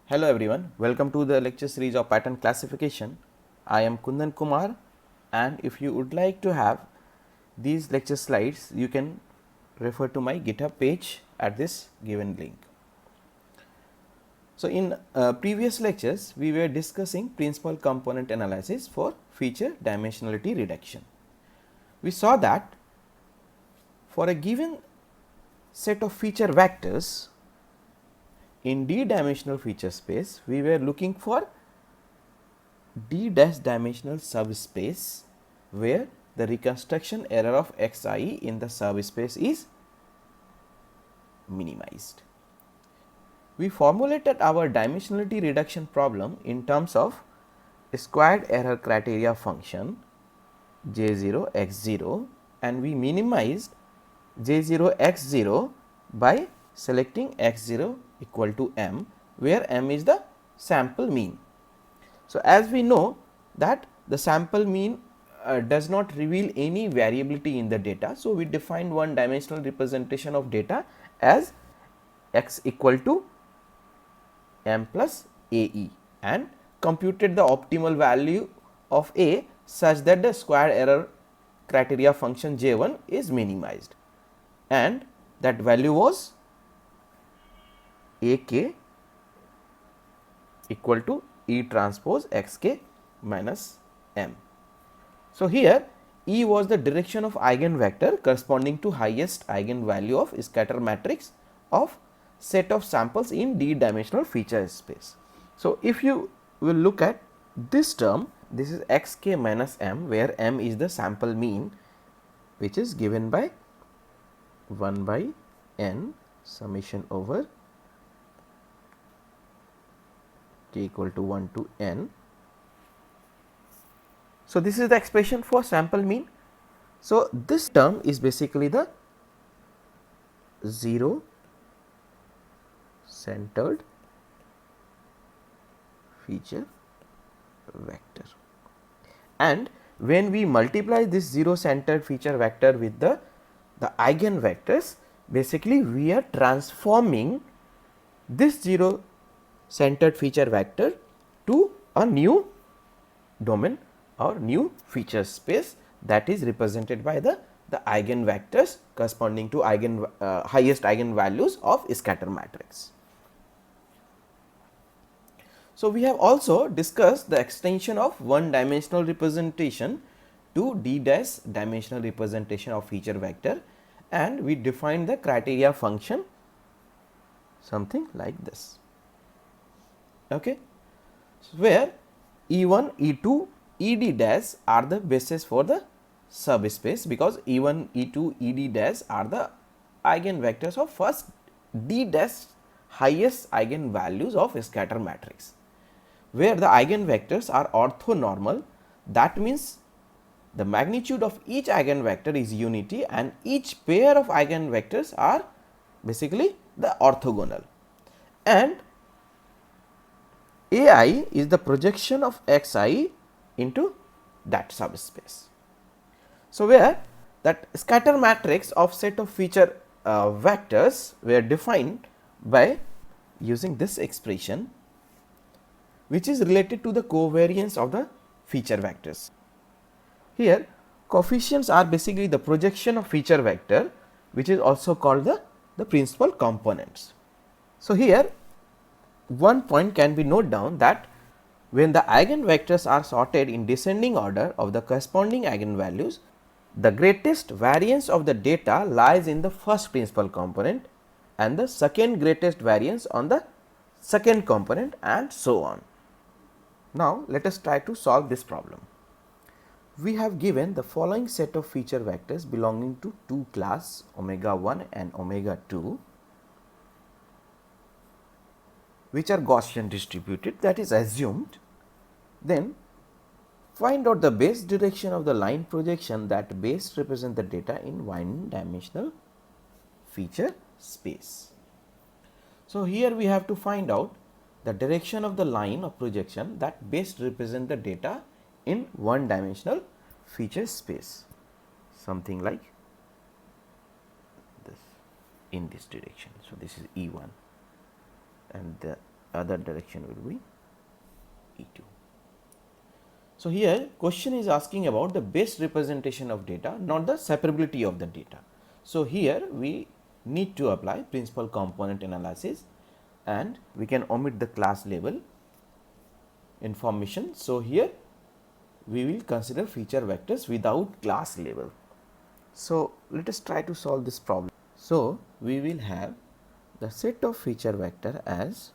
Hello everyone, welcome to the lecture series of pattern classification. I am Kundan Kumar, and if you would like to have these lecture slides, you can refer to my GitHub page at this given link. So, in previous lectures, we were discussing principal component analysis for feature dimensionality reduction. We saw that for a given set of feature vectors in d-dimensional feature space, we were looking for d-dimensional subspace where the reconstruction error of xi in the subspace is minimized. We formulated our dimensionality reduction problem in terms of squared error criteria function j0 x0, and we minimized j0 x0 by selecting x0 equal to m, where m is the sample mean. So, as we know that the sample mean does not reveal any variability in the data. So, we defined one dimensional representation of data as x equal to m plus ae and computed the optimal value of a such that the square error criteria function j1 is minimized, and that value was ak equal to E transpose xk minus m. So, here E was the direction of eigenvector corresponding to highest eigenvalue of scatter matrix of set of samples in d-dimensional feature space. So, if you will look at this term, this is xk minus m, where m is the sample mean, which is given by 1 by n summation over k equal to 1 to n. So, this is the expression for sample mean. So, this term is basically the 0 centered feature vector, and when we multiply this 0 centered feature vector with the eigenvectors, basically we are transforming this 0 centered feature vector to a new domain or new feature space that is represented by the eigenvectors corresponding to highest eigenvalues of scatter matrix. So, we have also discussed the extension of one dimensional representation to d-dimensional representation of feature vector, and we defined the criteria function something like this. Okay. So, where E1, E2, ED dash are the basis for the subspace, because E1, E2, ED dash are the eigenvectors of first D dash highest eigenvalues of scatter matrix, where the eigenvectors are orthonormal. That means the magnitude of each eigenvector is unity and each pair of eigenvectors are basically the orthogonal, and ai is the projection of xi into that subspace. So, where that scatter matrix of set of feature vectors were defined by using this expression, which is related to the covariance of the feature vectors. Here coefficients are basically the projection of feature vector, which is also called the principal components. So, here one point can be noted down that when the eigenvectors are sorted in descending order of the corresponding eigenvalues, the greatest variance of the data lies in the first principal component and the second greatest variance on the second component, and so on. Now, let us try to solve this problem. We have given the following set of feature vectors belonging to two class omega 1 and omega 2, which are Gaussian distributed, that is assumed. Then find out the base direction of the line projection that best represent the data in one dimensional feature space. So, here we have to find out the direction of the line of projection that best represent the data in one dimensional feature space, something like this, in this direction. So, this is E1 and the other direction will be E2. So here question is asking about the best representation of data, not the separability of the data. So here we need to apply principal component analysis, and we can omit the class label information. So here we will consider feature vectors without class label. So let us try to solve this problem. So we will have the set of feature vector as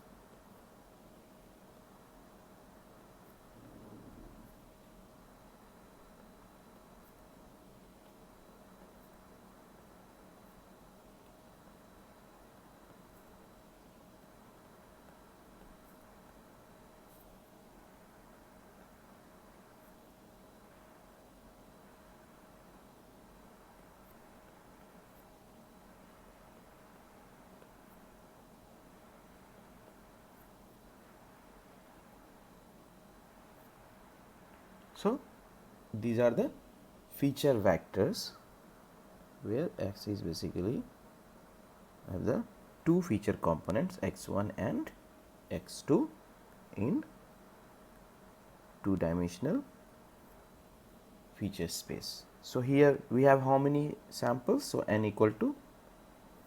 so these are the feature vectors where x is basically have the two feature components x1 and x2 in two dimensional feature space. So here we have how many samples? So n equal to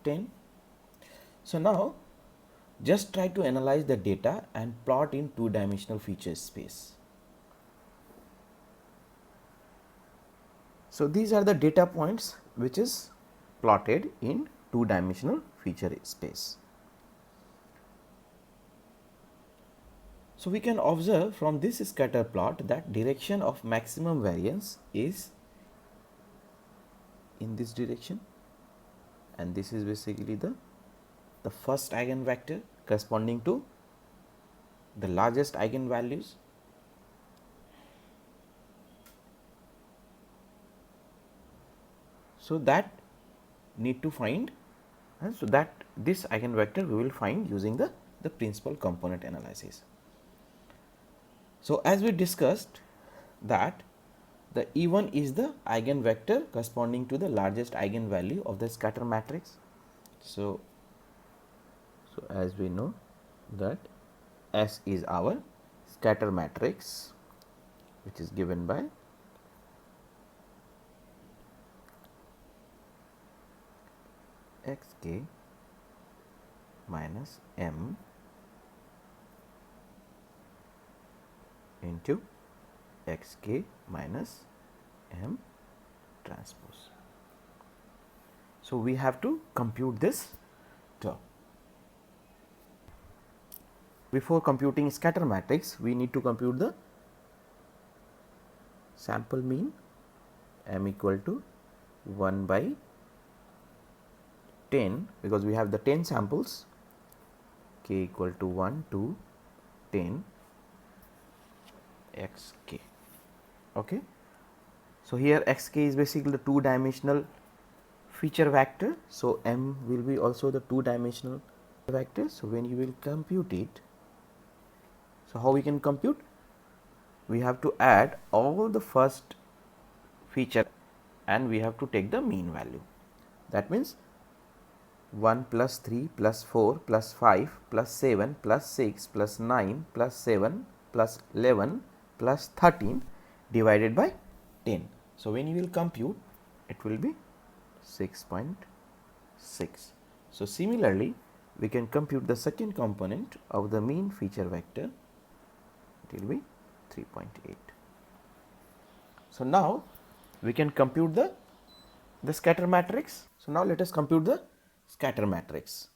10. So now just try to analyze the data and plot in two dimensional feature space. So these are the data points which is plotted in two dimensional feature space. So we can observe from this scatter plot that direction of maximum variance is in this direction, and this is basically the first eigenvector corresponding to the largest eigenvalues. So that need to find, and so that this eigenvector we will find using the principal component analysis. So as we discussed that the E1 is the eigenvector corresponding to the largest eigenvalue of the scatter matrix. So as we know that S is our scatter matrix, which is given by xk minus m into xk minus m transpose. So we have to compute this term. Before computing scatter matrix, we need to compute the sample mean m equal to 1 by 10, because we have the 10 samples, k equal to 1 to 10 xk. Okay. So here xk is basically the two dimensional feature vector. So m will be also the two dimensional vector. So when you will compute it, so how we can compute? We have to add all the first feature and we have to take the mean value. That means 1 plus 3 plus 4 plus 5 plus 7 plus 6 plus 9 plus 7 plus 11 plus 13 divided by 10. So when you will compute, it will be 6.6. So similarly, we can compute the second component of the mean feature vector. It will be 3.8. So now we can compute the scatter matrix. So now let us compute the scatter matrix.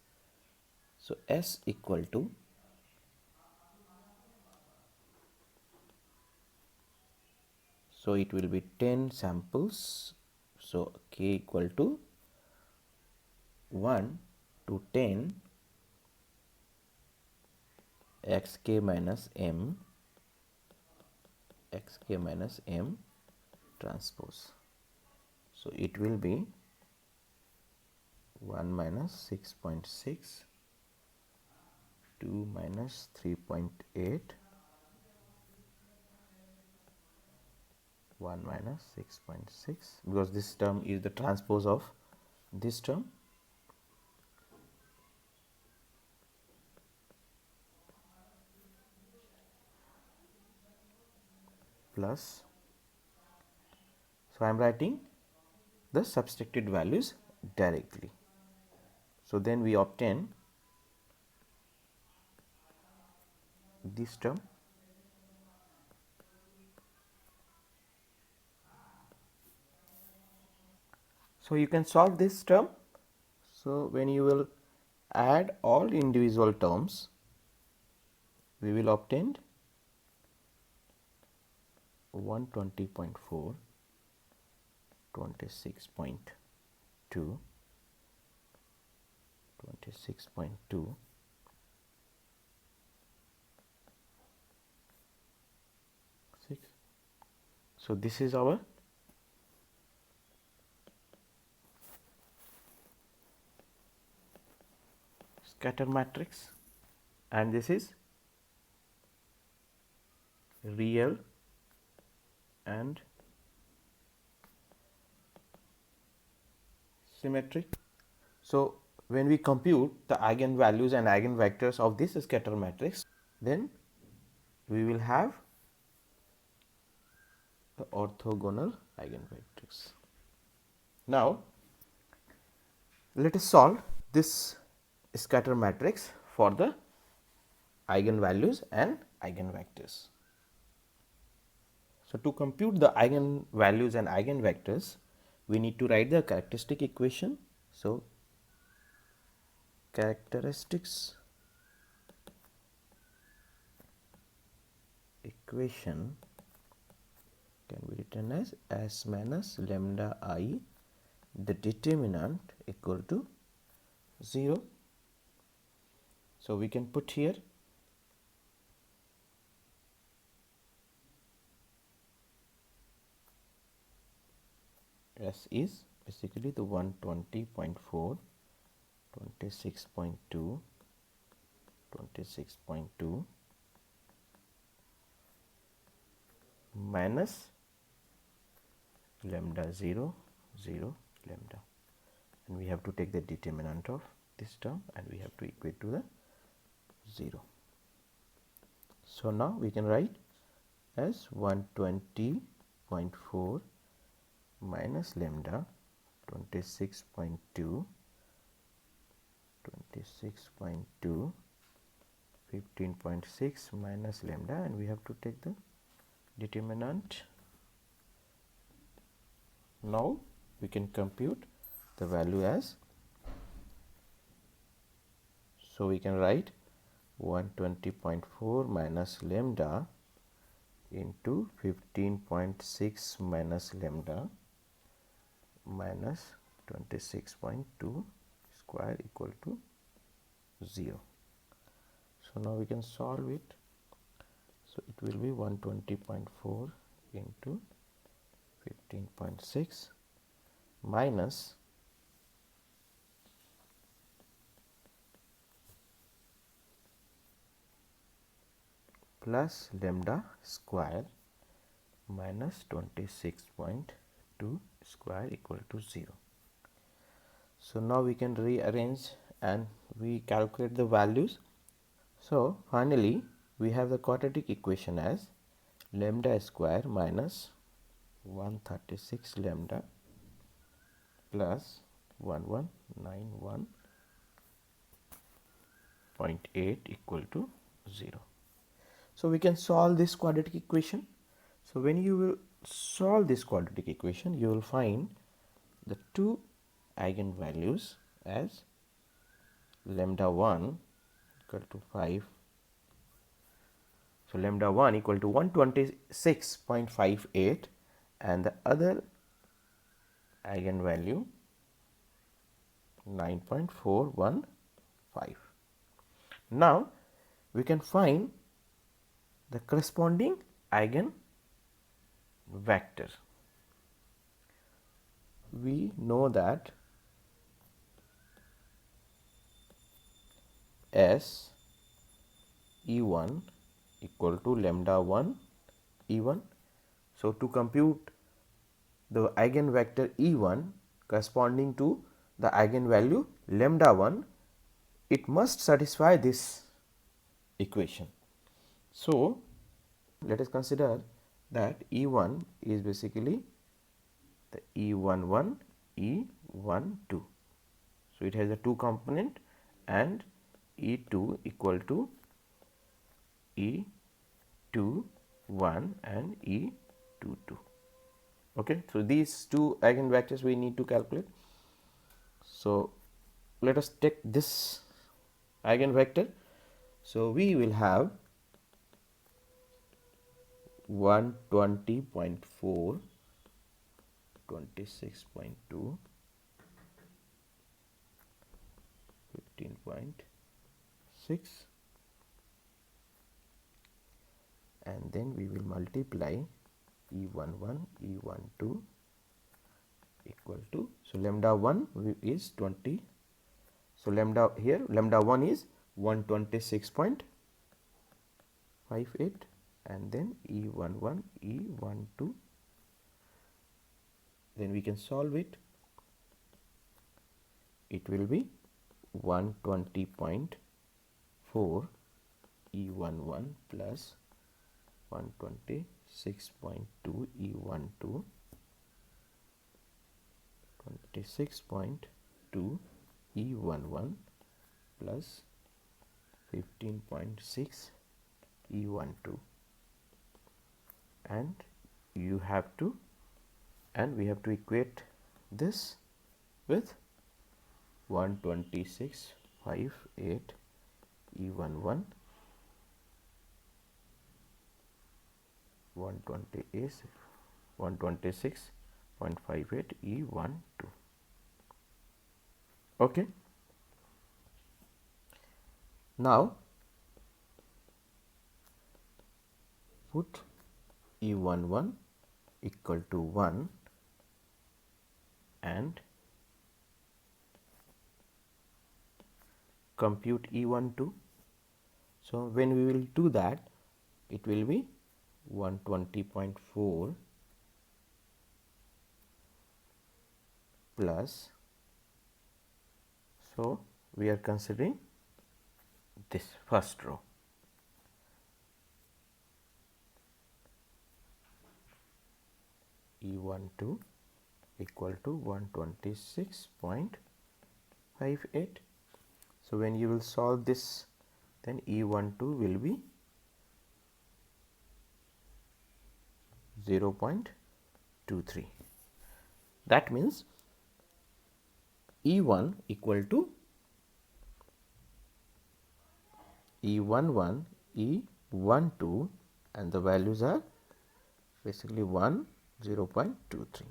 So S equal to so it will be 10 samples. So k equal to 1 to 10 xk minus m transpose. So it will be 1 minus 6.6, 2 minus 3.8, 1 minus 6.6, because this term is the transpose of this term. plus, so I am writing the subtracted values directly. So then we obtain this term. So you can solve this term. So when you will add all individual terms, we will obtain 120.4, 26.2, 26.2, so this is our scatter matrix, and this is real and symmetric. So when we compute the eigenvalues and eigenvectors of this scatter matrix, then we will have the orthogonal eigenvectors. Now let us solve this scatter matrix for the eigenvalues and eigenvectors. So to compute the eigenvalues and eigenvectors, we need to write the characteristic equation. So characteristics equation can be written as S minus lambda I, the determinant equal to 0. So we can put here S is basically the 120.4, 26.2, 26.2 minus lambda 0, 0, lambda, and we have to take the determinant of this term and we have to equate to the 0. So now we can write as 120.4 minus lambda 26.2, 26.2, 15.6 minus lambda, and we have to take the determinant. Now we can compute the value as, so we can write 120.4 minus lambda into 15.6 minus lambda minus 26.2 square equal to 0. So now we can solve it. So it will be 120.4 into 15.6 minus plus lambda square minus 26.2 square equal to 0. So now we can rearrange and we calculate the values. So finally we have the quadratic equation as lambda square minus 136 lambda plus 1191.8 equal to 0. So we can solve this quadratic equation. So when you will solve this quadratic equation, you will find the two eigenvalues as lambda 1 equal to 5. So lambda 1 equal to 126.58 and the other eigenvalue 9.415. Now we can find the corresponding eigenvector. We know that S E1 equal to lambda 1 E1. So to compute the eigenvector E1 corresponding to the eigenvalue lambda 1, it must satisfy this equation. So let us consider that E1 is basically the E11, E12. So, it has a 2 component and E2 equal to E21 and E22. Okay. So, these 2 eigenvectors we need to calculate. So, let us take this eigenvector. So, we will have 120.4, 26.2, 15.6, and then we will multiply E11, E12 equal to, so lambda 1 is 20. So, lambda here lambda 1 is 126.58 and then E11, E12, then we can solve it. It will be 120.4 E11 plus 126.2 E12, 26.2 E11 plus 15.6 E12, and you have to, and we have to equate this with 126.58 E11, 126.58 E12. Okay. Now, put E11 equal to 1 and compute E12. So, when we will do that, it will be 120.4 plus, so we are considering this first row, E12 equal to 126.58. So, when you will solve this, then E12 will be 0.23. That means E1 equal to E11, E12, and the values are basically 1, 0.23.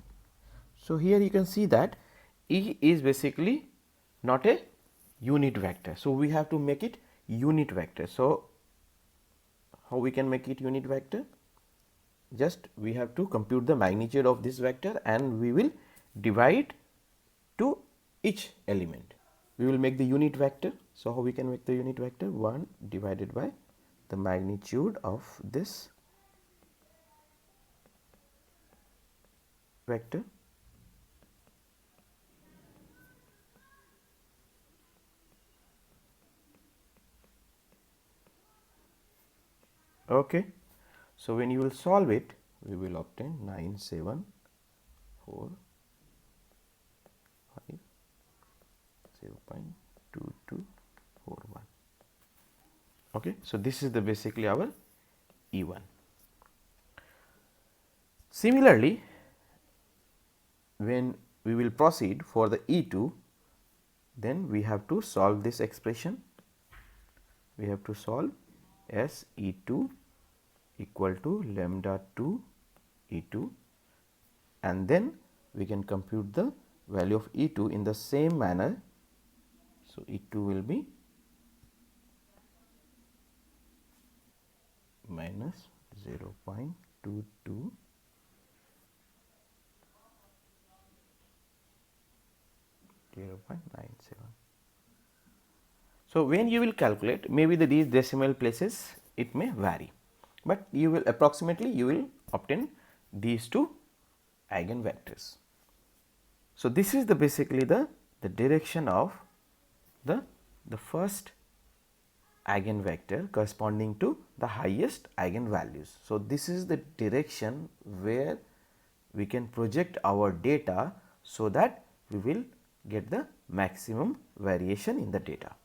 So, here you can see that E is basically not a unit vector. So, we have to make it unit vector. So, how we can make it unit vector? Just we have to compute the magnitude of this vector and we will divide to each element. We will make the unit vector. So, how we can make the unit vector? 1 divided by the magnitude of this vector. Okay. So, when you will solve it, we will obtain 974 5 0.2241. Okay. So, this is the basically our E1. Similarly, when we will proceed for the E2, then we have to solve this expression. We have to solve S E2 equal to lambda 2 E2, and then we can compute the value of E2 in the same manner. So, E2 will be minus 0.22 0.97. So, when you will calculate, maybe these decimal places it may vary, but you will approximately you will obtain these two eigenvectors. So, this is the basically the direction of the first eigenvector corresponding to the highest eigenvalues. So, this is the direction where we can project our data so that we will get the maximum variation in the data.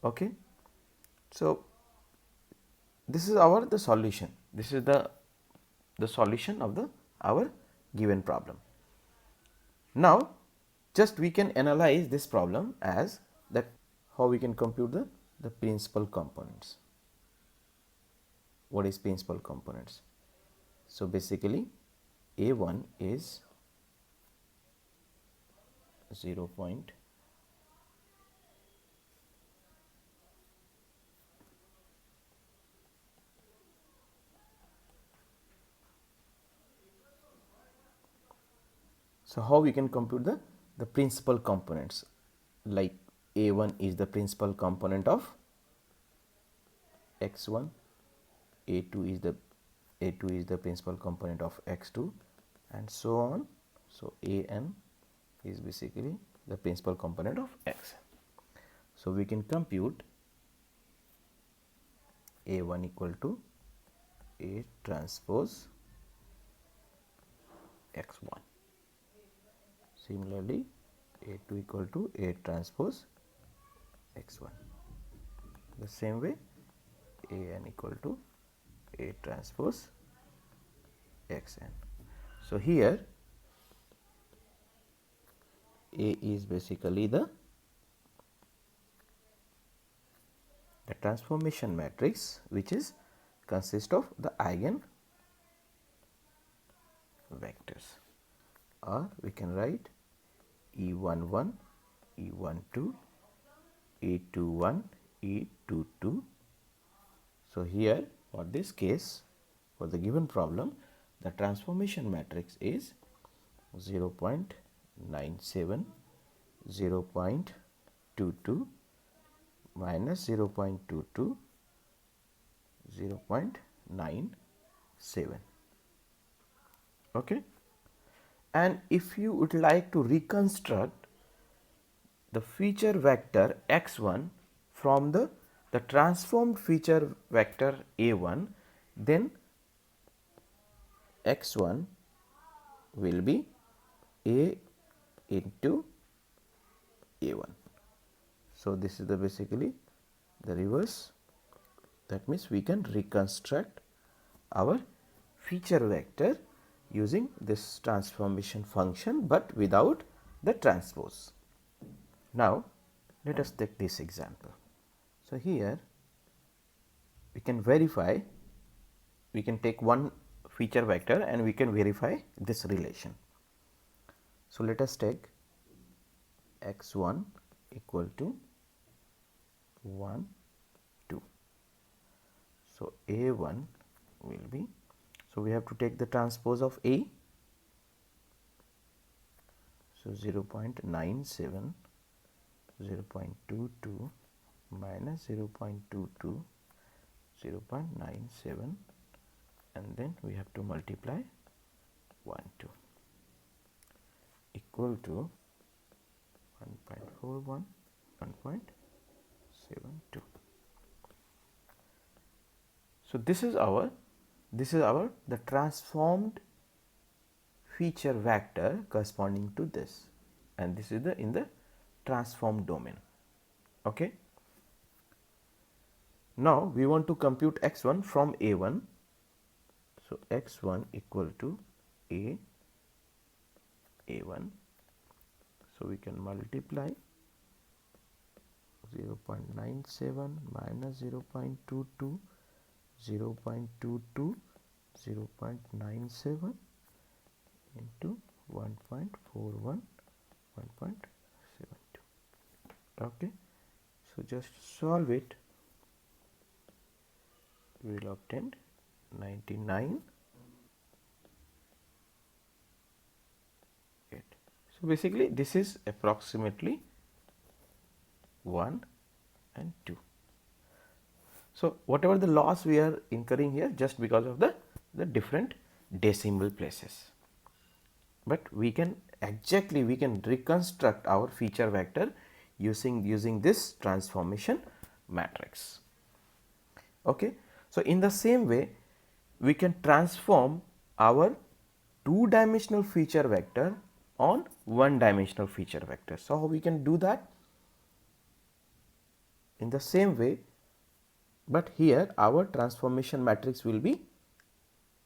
Okay. So, this is the solution. This is the solution of our given problem. Now, just we can analyze this problem as that how we can compute the principal components. What is principal components? So, basically A1 is 0. So, how we can compute the principal components, like A1 is the principal component of x1, A2 is the principal component of x2, and so on. So, An is basically the principal component of x. So, we can compute A1 equal to A transpose x1. Similarly, A2 equal to A transpose x1. The same way, An equal to A transpose xn. So, here A is basically the transformation matrix which is consist of the eigen vectors, or we can write E11, E12, E21, E22. So, here for this case, for the given problem, the transformation matrix is 0.97, 0.22, minus 0.22, 0.97. Okay. And if you would like to reconstruct the feature vector x1 from the transformed feature vector a1, then x1 will be a into a1. So, this is the basically the reverse. That means we can reconstruct our feature vector using this transformation function, but without the transpose. Now, let us take this example. So, here we can verify, we can take one feature vector and we can verify this relation. So, let us take x1 equal to 1, 2. So, a1 will be, so we have to take the transpose of a. So, 0.97, 0.22 minus 0.22, 0.97, and then we have to multiply 1, 2 equal to 1.41, 1.72. So, this is our the transformed feature vector corresponding to this, and this is in the transform domain. Okay. Now, we want to compute x1 from a1. So, x1 equal to a1. So, we can multiply 0.97 minus 0.22, 0.22, 0.97 into 1.41, 1.72. Okay. So, just solve it, we will obtain 99. So, basically this is approximately 1 and 2. So, whatever the loss we are incurring here, just because of the different decimal places, but we can exactly reconstruct our feature vector using this transformation matrix. Okay. So, in the same way we can transform our two-dimensional feature vector on one-dimensional feature vector. So, how we can do that? In the same way, but here our transformation matrix will be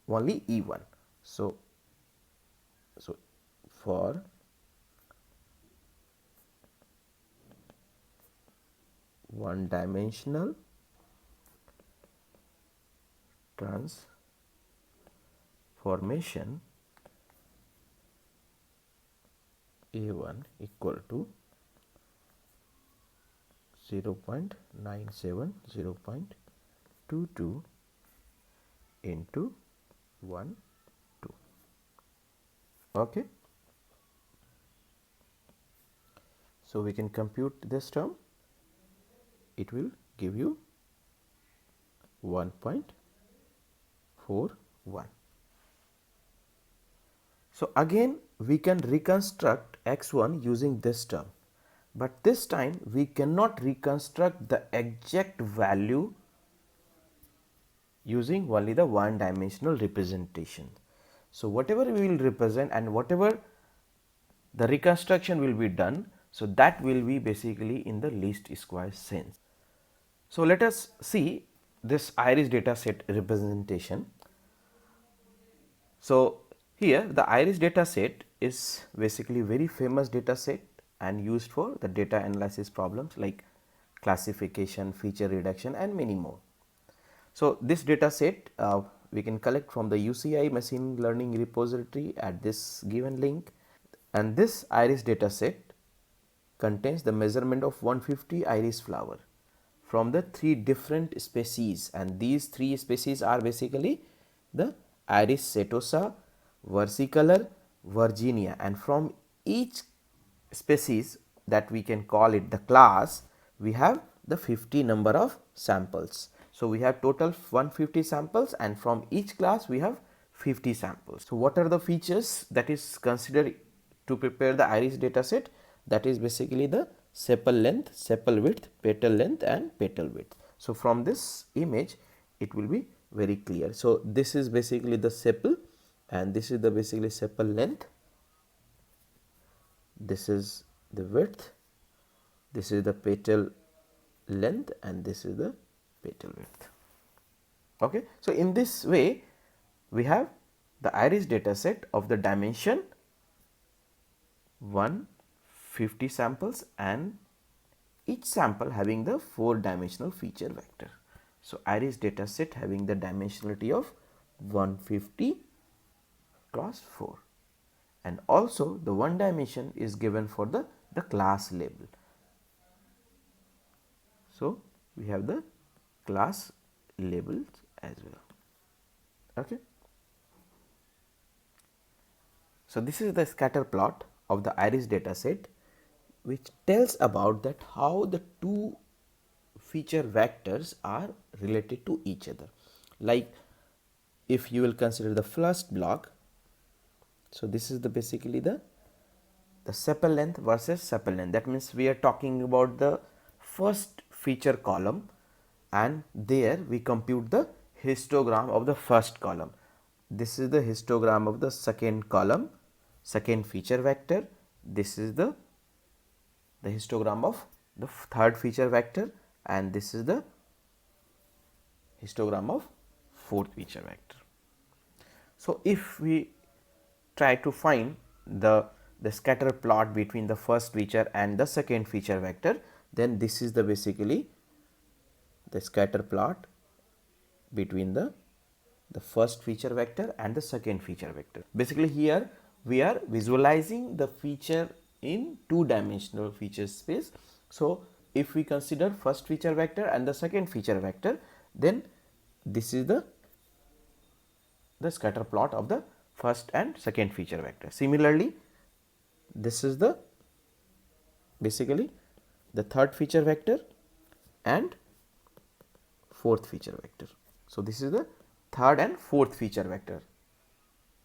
only E1. So, for one-dimensional transformation A1 equal to 0.97, 0.22 into 1, 2. Okay. So, we can compute this term, it will give you 1.41. So, again we can reconstruct x1 using this term, but this time we cannot reconstruct the exact value using only the one dimensional representation. So, whatever we will represent and whatever the reconstruction will be done, so that will be basically in the least square sense. So, let us see this iris data set representation. So, here the iris data set is basically very famous data set and used for the data analysis problems like classification, feature reduction and many more. So, this data set we can collect from the UCI machine learning repository at this given link, and this iris data set contains the measurement of 150 iris flower from the 3 different species, and these 3 species are basically the Iris setosa, versicolor, Virginia, and from each species that we can call it the class, we have the 50 number of samples. So, we have total 150 samples and from each class we have 50 samples. So, what are the features that is considered to prepare the iris data set? That is basically the sepal length, sepal width, petal length and petal width. So, from this image it will be very clear. So, this is basically the sepal and this is the basically sepal length, this is the width, this is the petal length and this is the petal width. Okay. So, in this way we have the iris data set of the dimension 150 samples and each sample having the 4-dimensional feature vector. So, iris data set having the dimensionality of 150 cross 4, and also the one dimension is given for the class label. So, we have the class labels as well. Okay. So, this is the scatter plot of the iris data set, which tells about that how the two feature vectors are related to each other. Like if you will consider the first block, so this is the basically the sepal length versus sepal length. That means we are talking about the first feature column and there we compute the histogram of the first column. This is the histogram of the second column, second feature vector. This is the histogram of the third feature vector and this is the histogram of fourth feature vector. So, if we try to find the scatter plot between the first feature and the second feature vector, then this is the basically the scatter plot between the first feature vector and the second feature vector. Basically here we are visualizing the feature in 2-dimensional feature space. So, if we consider first feature vector and the second feature vector, then this is the scatter plot of the first and second feature vector. Similarly, this is the basically the third feature vector and fourth feature vector. So, this is the third and fourth feature vector,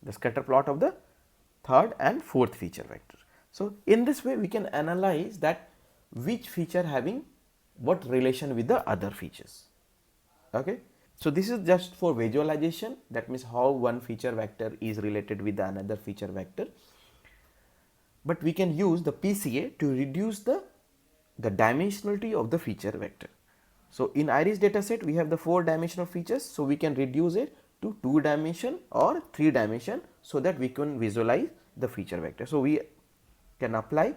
the scatter plot of the third and fourth feature vector. So, in this way we can analyze that which feature having what relation with the other features. Okay. So this is just for visualization, that means how one feature vector is related with another feature vector. But we can use the PCA to reduce the dimensionality of the feature vector. So in iris dataset we have the 4-dimensional features, so we can reduce it to 2-dimension or 3-dimension so that we can visualize the feature vector. So we can apply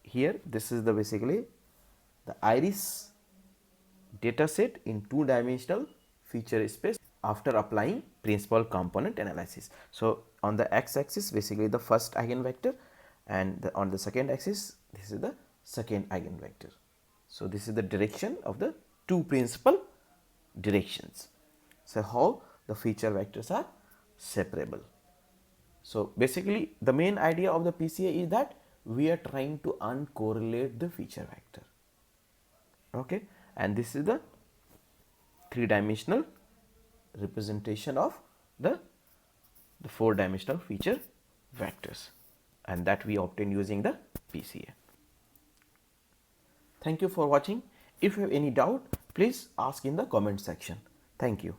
here, this is the basically the iris dataset in 2-dimensional feature space after applying principal component analysis. So on the x-axis basically the first eigenvector, and on the second axis this is the second eigenvector. So this is the direction of the two principal directions. So how the feature vectors are separable. So basically the main idea of the PCA is that we are trying to uncorrelate the feature vector. Okay, and this is the 3-dimensional representation of the 4-dimensional feature vectors, and that we obtain using the PCA. Thank you for watching. If you have any doubt, please ask in the comment section. Thank you.